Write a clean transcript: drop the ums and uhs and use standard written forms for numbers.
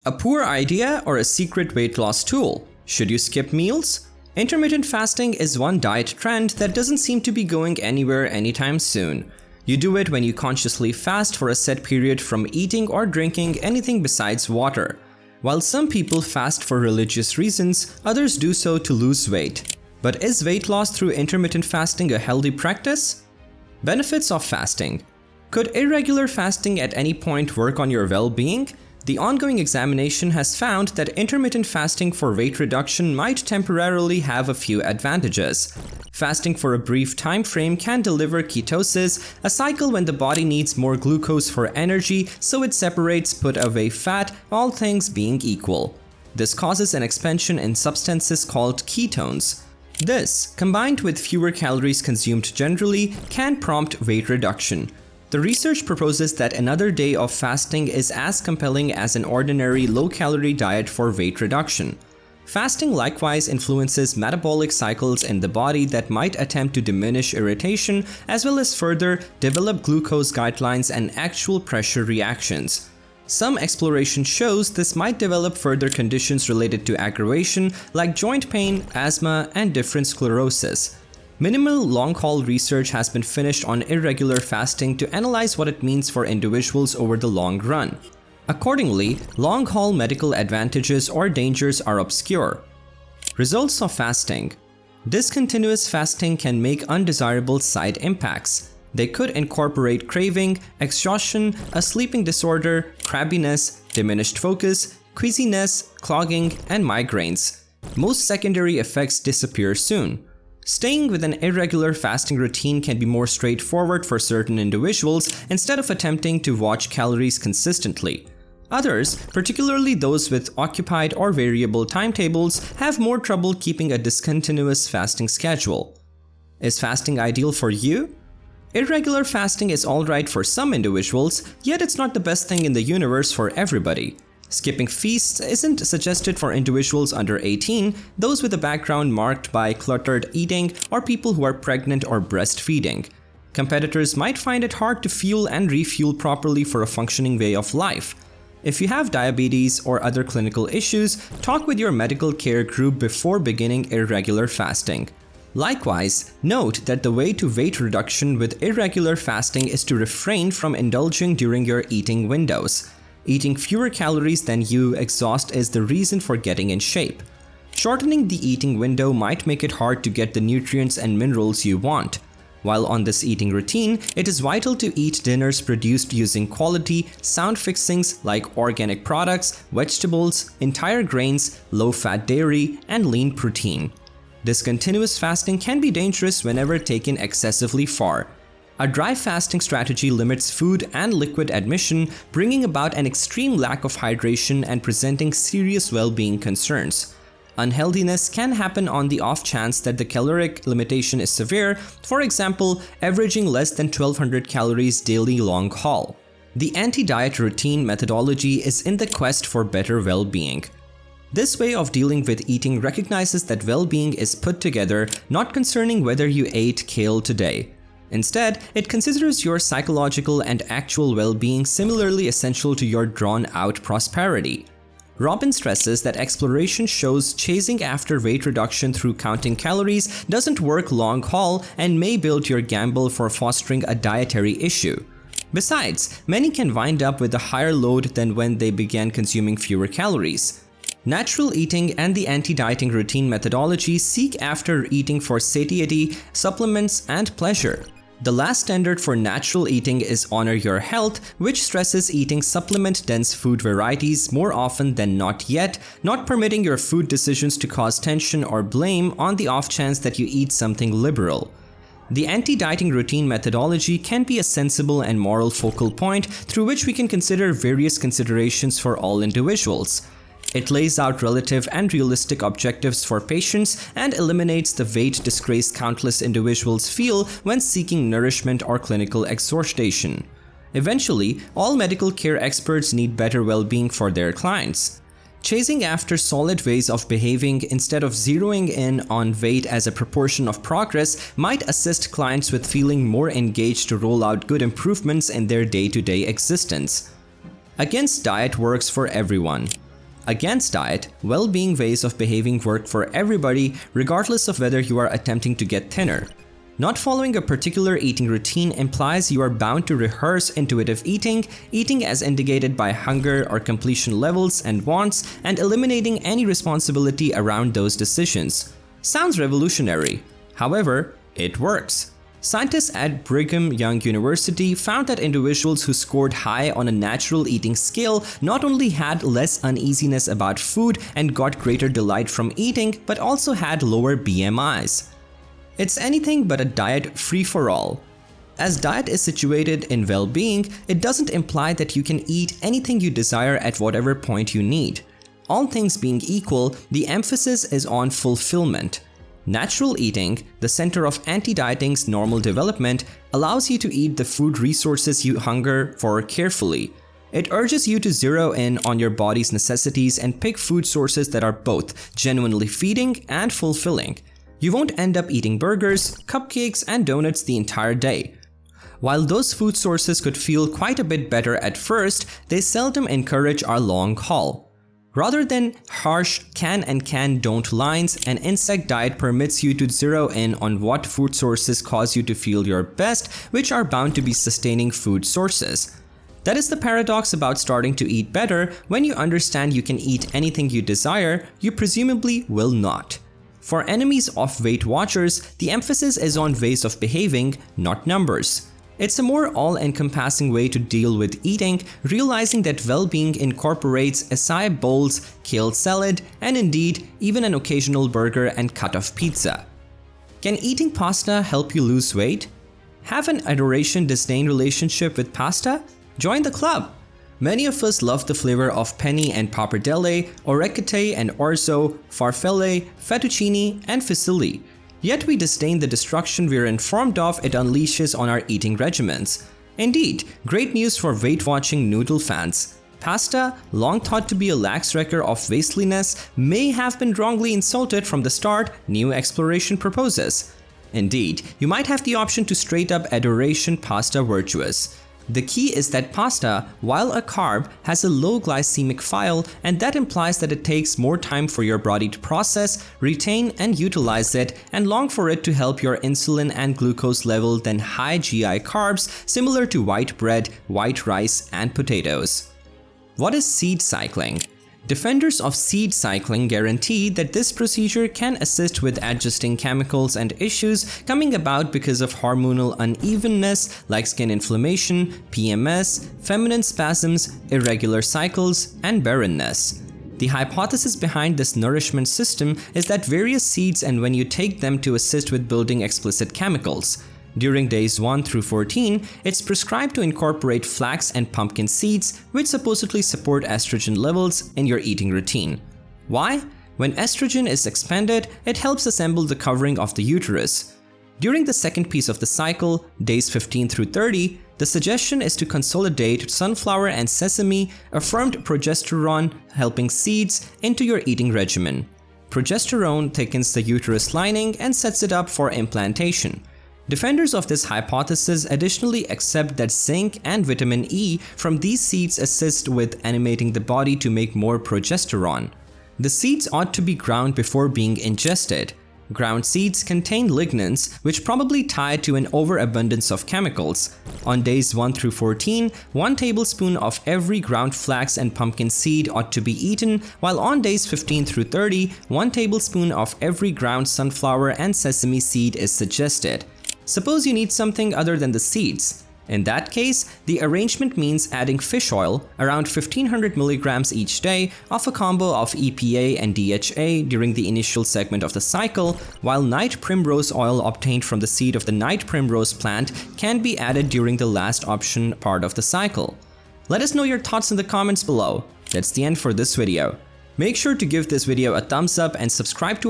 A poor idea or a secret weight loss tool? Should you skip meals? Intermittent fasting is one diet trend that doesn't seem to be going anywhere anytime soon. You do it when you consciously fast for a set period from eating or drinking anything besides water. While some people fast for religious reasons, others do so to lose weight. But is weight loss through intermittent fasting a healthy practice? Benefits of fasting. Could irregular fasting at any point work on your well-being? The ongoing examination has found that intermittent fasting for weight reduction might temporarily have a few advantages. Fasting for a brief time frame can deliver ketosis, a cycle when the body needs more glucose for energy, so it separates put-away fat, all things being equal. This causes an expansion in substances called ketones. This, combined with fewer calories consumed generally, can prompt weight reduction. The research proposes that another day of fasting is as compelling as an ordinary low-calorie diet for weight reduction. Fasting likewise influences metabolic cycles in the body that might attempt to diminish irritation as well as further develop glucose guidelines and actual pressure reactions. Some exploration shows this might develop further conditions related to aggravation like joint pain, asthma, and different sclerosis. Minimal long-haul research has been finished on irregular fasting to analyze what it means for individuals over the long run. Accordingly, long-haul medical advantages or dangers are obscure. Results of fasting. Discontinuous fasting can make undesirable side impacts. They could incorporate craving, exhaustion, a sleeping disorder, crabbiness, diminished focus, queasiness, clogging, and migraines. Most secondary effects disappear soon. Staying with an irregular fasting routine can be more straightforward for certain individuals instead of attempting to watch calories consistently. Others, particularly those with occupied or variable timetables, have more trouble keeping a discontinuous fasting schedule. Is fasting ideal for you? Irregular fasting is alright for some individuals, yet it's not the best thing in the universe for everybody. Skipping feasts isn't suggested for individuals under 18, those with a background marked by cluttered eating, or people who are pregnant or breastfeeding. Competitors might find it hard to fuel and refuel properly for a functioning way of life. If you have diabetes or other clinical issues, talk with your medical care group before beginning irregular fasting. Likewise, note that the way to weight reduction with irregular fasting is to refrain from indulging during your eating windows. Eating fewer calories than you exhaust is the reason for getting in shape. Shortening the eating window might make it hard to get the nutrients and minerals you want. While on this eating routine, it is vital to eat dinners produced using quality, sound fixings like organic products, vegetables, entire grains, low-fat dairy, and lean protein. Discontinuous fasting can be dangerous whenever taken excessively far. A dry fasting strategy limits food and liquid admission, bringing about an extreme lack of hydration and presenting serious well-being concerns. Unhealthiness can happen on the off chance that the caloric limitation is severe, for example, averaging less than 1200 calories daily long haul. The anti-diet routine methodology is in the quest for better well-being. This way of dealing with eating recognizes that well-being is put together, not concerning whether you ate kale today. Instead, it considers your psychological and actual well-being similarly essential to your drawn-out prosperity. Robin stresses that exploration shows chasing after weight reduction through counting calories doesn't work long haul and may build your gamble for fostering a dietary issue. Besides, many can wind up with a higher load than when they began consuming fewer calories. Natural eating and the anti-dieting routine methodology seek after eating for satiety, supplements, and pleasure. The last standard for natural eating is honor your health, which stresses eating supplement-dense food varieties more often than not yet, not permitting your food decisions to cause tension or blame on the off chance that you eat something liberal. The anti-dieting routine methodology can be a sensible and moral focal point through which we can consider various considerations for all individuals. It lays out relative and realistic objectives for patients and eliminates the weight disgrace countless individuals feel when seeking nourishment or clinical exhortation. Eventually, all medical care experts need better well-being for their clients. Chasing after solid ways of behaving instead of zeroing in on weight as a proportion of progress might assist clients with feeling more engaged to roll out good improvements in their day-to-day existence. Against diet works for everyone. Against diet, well-being ways of behaving work for everybody regardless of whether you are attempting to get thinner. Not following a particular eating routine implies you are bound to rehearse intuitive eating, eating as indicated by hunger or completion levels and wants, and eliminating any responsibility around those decisions. Sounds revolutionary. However, it works. Scientists at Brigham Young University found that individuals who scored high on a natural eating scale not only had less uneasiness about food and got greater delight from eating, but also had lower BMIs. It's anything but a diet free-for-all. As diet is situated in well-being, it doesn't imply that you can eat anything you desire at whatever point you need. All things being equal, the emphasis is on fulfillment. Natural eating, the center of anti-dieting's normal development, allows you to eat the food resources you hunger for carefully. It urges you to zero in on your body's necessities and pick food sources that are both genuinely feeding and fulfilling. You won't end up eating burgers, cupcakes, and donuts the entire day. While those food sources could feel quite a bit better at first, they seldom encourage our long haul. Rather than harsh can and can-don't lines, an insect diet permits you to zero in on what food sources cause you to feel your best, which are bound to be sustaining food sources. That is the paradox about starting to eat better. When you understand you can eat anything you desire, you presumably will not. For enemies of Weight Watchers, the emphasis is on ways of behaving, not numbers. It's a more all-encompassing way to deal with eating, realizing that well-being incorporates acai bowls, kale salad, and indeed, even an occasional burger and cut of pizza. Can eating pasta help you lose weight? Have an adoration-disdain relationship with pasta? Join the club! Many of us love the flavor of penne and pappardelle, orecchiette and orzo, farfalle, fettuccine, and fusilli. Yet we disdain the destruction we're informed of it unleashes on our eating regimens. Indeed, great news for weight-watching noodle fans. Pasta, long thought to be a lax wrecker of wasteliness, may have been wrongly insulted from the start, new exploration proposes. Indeed, you might have the option to straight-up adoration pasta virtuous. The key is that pasta, while a carb, has a low glycemic file, and that implies that it takes more time for your body to process, retain, and utilize it, and long for it to help your insulin and glucose level than high GI carbs similar to white bread, white rice, and potatoes. What is seed cycling? Defenders of seed cycling guarantee that this procedure can assist with adjusting chemicals and issues coming about because of hormonal unevenness like skin inflammation, PMS, feminine spasms, irregular cycles, and barrenness. The hypothesis behind this nourishment system is that various seeds and when you take them to assist with building explicit chemicals. During days 1 through 14, it's prescribed to incorporate flax and pumpkin seeds, which supposedly support estrogen levels in your eating routine. Why? When estrogen is expended, it helps assemble the covering of the uterus. During the second piece of the cycle, days 15 through 30, the suggestion is to consolidate sunflower and sesame, affirmed progesterone helping seeds, into your eating regimen. Progesterone thickens the uterus lining and sets it up for implantation. Defenders of this hypothesis additionally accept that zinc and vitamin E from these seeds assist with animating the body to make more progesterone. The seeds ought to be ground before being ingested. Ground seeds contain lignans, which probably tie to an overabundance of chemicals. On days 1 through 14, 1 tablespoon of every ground flax and pumpkin seed ought to be eaten, while on days 15 through 30, 1 tablespoon of every ground sunflower and sesame seed is suggested. Suppose you need something other than the seeds. In that case, the arrangement means adding fish oil, around 1500 milligrams each day, of a combo of EPA and DHA during the initial segment of the cycle, while night primrose oil obtained from the seed of the night primrose plant can be added during the last option part of the cycle. Let us know your thoughts in the comments below. That's the end for this video. Make sure to give this video a thumbs up and subscribe to our